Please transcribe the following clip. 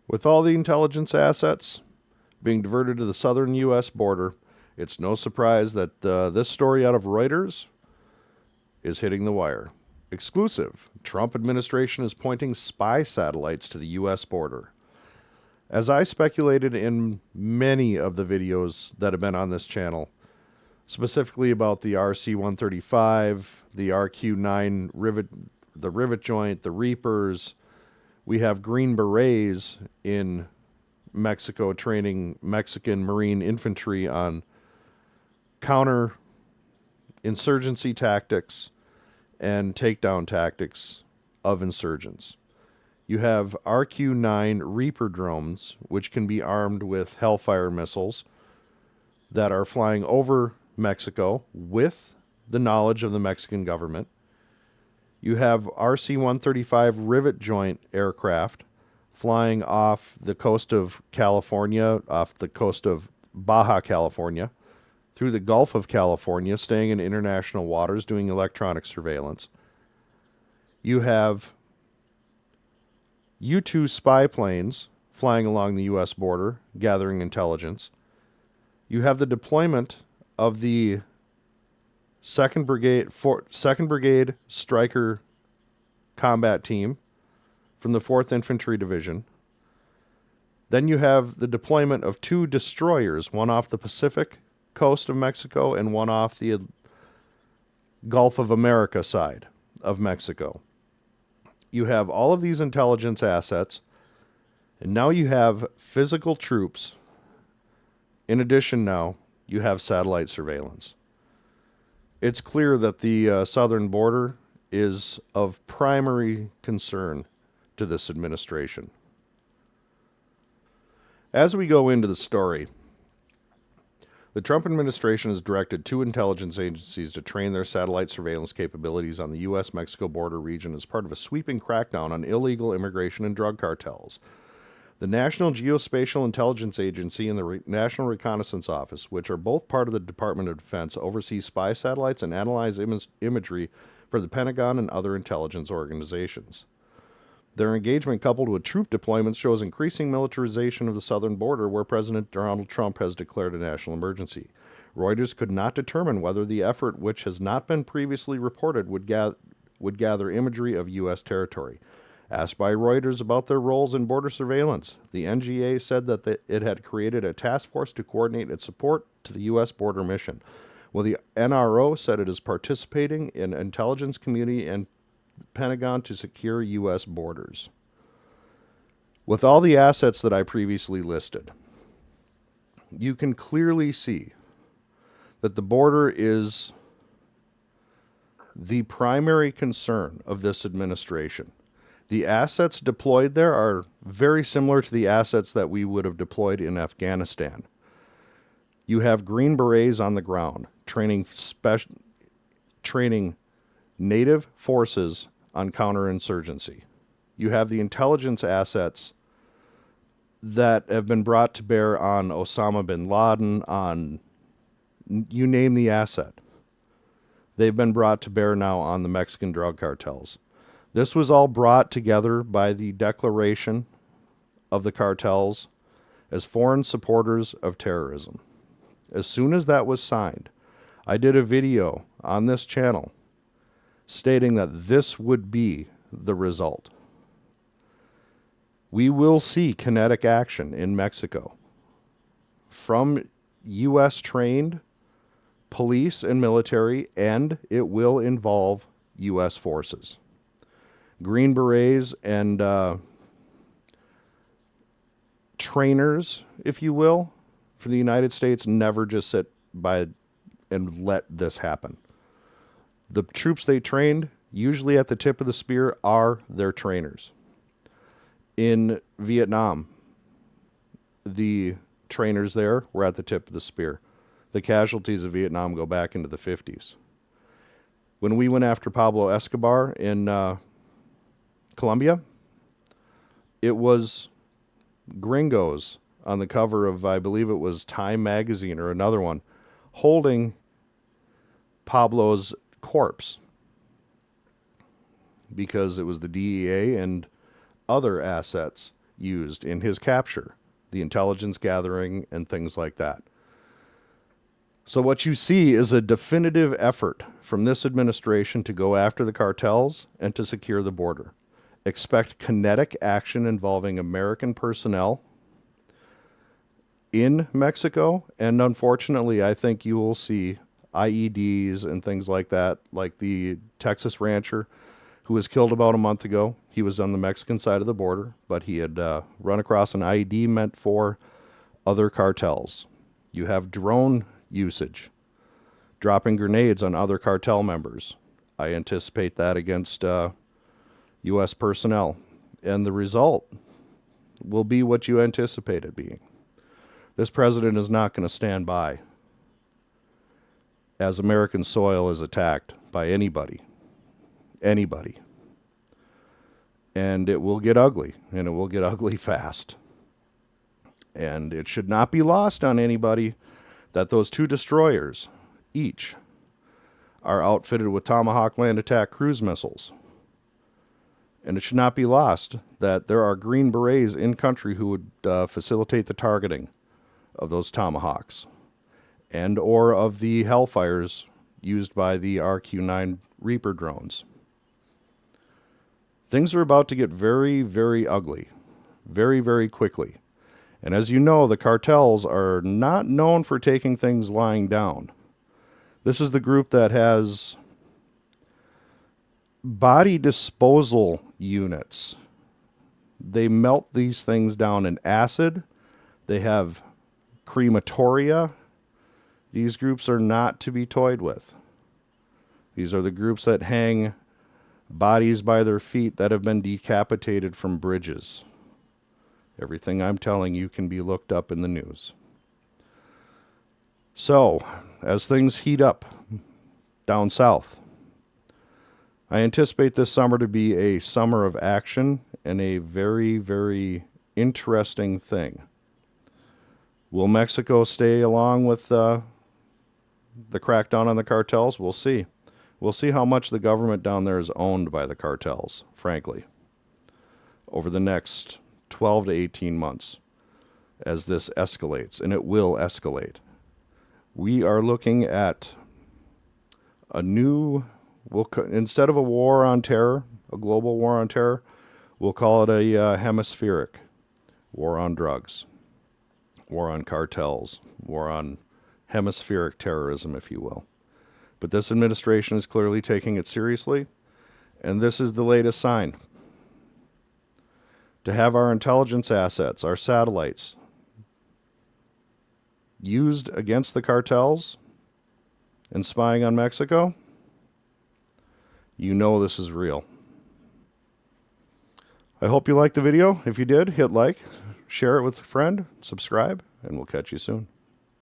With all the intelligence assets being diverted to the southern U.S. border, it's no surprise that this story out of Reuters is hitting the wire. Exclusive. Trump administration is pointing spy satellites to the U.S. border. As I speculated in many of the videos that have been on this channel, specifically about the RC-135, the RQ-9 rivet, the rivet joint, the Reapers, we have Green Berets in Mexico training Mexican Marine infantry on counter-insurgency tactics and takedown tactics of insurgents. You have RQ-9 Reaper drones, which can be armed with Hellfire missiles that are flying over Mexico with the knowledge of the Mexican government. You have RC-135 rivet joint aircraft flying off the coast of California, off the coast of Baja California, through the Gulf of California, staying in international waters, doing electronic surveillance. You have U-2 spy planes flying along the U.S. border, gathering intelligence. You have the deployment of the 2nd Brigade Stryker combat team from the 4th Infantry Division. Then you have the deployment of 2 destroyers, one off the Pacific coast of Mexico and one off the Gulf of America side of Mexico. You have all of these intelligence assets, and now you have physical troops. In addition, now you have satellite surveillance. It's clear that the southern border is of primary concern to this administration. As we go into the story, the Trump administration has directed 2 intelligence agencies to train their satellite surveillance capabilities on the U.S.-Mexico border region as part of a sweeping crackdown on illegal immigration and drug cartels. The National Geospatial Intelligence Agency and the National Reconnaissance Office, which are both part of the Department of Defense, oversee spy satellites and analyze imagery for the Pentagon and other intelligence organizations. Their engagement, coupled with troop deployments, shows increasing militarization of the southern border, where President Donald Trump has declared a national emergency. Reuters could not determine whether the effort, which has not been previously reported, would gather imagery of U.S. territory. Asked by Reuters about their roles in border surveillance, the NGA said that it had created a task force to coordinate its support to the U.S. border mission. Well, the NRO said it is participating in intelligence community and Pentagon to secure U.S. borders. With all the assets that I previously listed, you can clearly see that the border is the primary concern of this administration. The assets deployed there are very similar to the assets that we would have deployed in Afghanistan. You have Green Berets on the ground training native forces on counterinsurgency. You have the intelligence assets that have been brought to bear on Osama bin Laden, on you name the asset. They've been brought to bear now on the Mexican drug cartels. This was all brought together by the declaration of the cartels as foreign supporters of terrorism. As soon as that was signed, I did a video on this channel stating that this would be the result. We will see kinetic action in Mexico from U.S.-trained police and military, and it will involve U.S. forces. Green Berets and trainers, if you will, for the United States never just sit by and let this happen. The troops they trained, usually at the tip of the spear, are their trainers. In Vietnam, the trainers there were at the tip of the spear. The casualties of Vietnam go back into the 50s. When we went after Pablo Escobar in Colombia, it was gringos on the cover of, I believe it was Time magazine or another one, holding Pablo's corpse because it was the DEA and other assets used in his capture, the intelligence gathering and things like that. So what you see is a definitive effort from this administration to go after the cartels and to secure the border. Expect kinetic action involving American personnel in Mexico, and unfortunately, I think you will see IEDs and things like that, like the Texas rancher who was killed about a month ago. He was on the Mexican side of the border, but he had run across an IED meant for other cartels. You have drone usage, dropping grenades on other cartel members. I anticipate that against U.S. personnel. And the result will be what you anticipate it being. This president is not going to stand by as American soil is attacked by anybody. Anybody. And it will get ugly, and it will get ugly fast. And it should not be lost on anybody that those two destroyers, each, are outfitted with Tomahawk land attack cruise missiles. And it should not be lost that there are Green Berets in country who would facilitate the targeting of those Tomahawks and or of the Hellfires used by the RQ-9 Reaper drones. Things are about to get very, very ugly, very, very quickly. And as you know, the cartels are not known for taking things lying down. This is the group that has body disposal units. They melt these things down in acid. They have crematoria. These groups are not to be toyed with. These are the groups that hang bodies by their feet that have been decapitated from bridges. Everything I'm telling you can be looked up in the news. So, as things heat up down south, I anticipate this summer to be a summer of action and a very, very interesting thing. Will Mexico stay along with the crackdown on the cartels? We'll see. We'll see how much the government down there is owned by the cartels, frankly, over the next 12 to 18 months as this escalates, and it will escalate. We are looking at a new, instead of a war on terror, a global war on terror, we'll call it a hemispheric war on drugs, war on cartels, war on hemispheric terrorism, if you will. But this administration is clearly taking it seriously, and this is the latest sign. To have our intelligence assets, our satellites, used against the cartels and spying on Mexico, you know this is real. I hope you liked the video. If you did, hit like, share it with a friend, subscribe, and we'll catch you soon.